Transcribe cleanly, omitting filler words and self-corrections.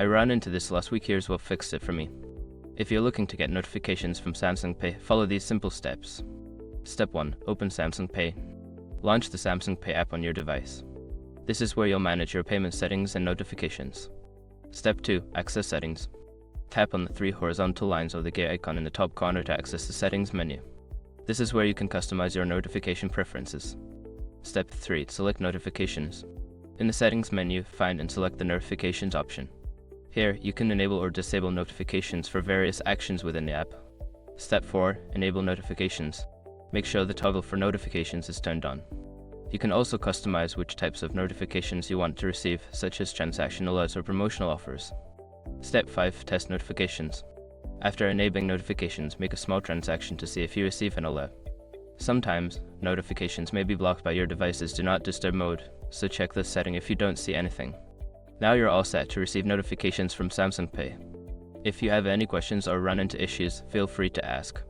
I ran into this last week. Here's what fixed it for me. If you're looking to get notifications from Samsung Pay, follow these simple steps. Step 1. Open Samsung Pay. Launch the Samsung Pay app on your device. This is where you'll manage your payment settings and notifications. Step 2. Access settings. Tap on the 3 horizontal lines of the gear icon in the top corner to access the settings menu. This is where you can customize your notification preferences. Step 3. Select notifications. In the settings menu, find and select the notifications option. Here, you can enable or disable notifications for various actions within the app. Step 4. Enable notifications. Make sure the toggle for notifications is turned on. You can also customize which types of notifications you want to receive, such as transactional alerts or promotional offers. Step 5. Test notifications. After enabling notifications, make a small transaction to see if you receive an alert. Sometimes, notifications may be blocked by your device's Do Not Disturb mode, so check this setting if you don't see anything. Now you're all set to receive notifications from Samsung Pay. If you have any questions or run into issues, feel free to ask.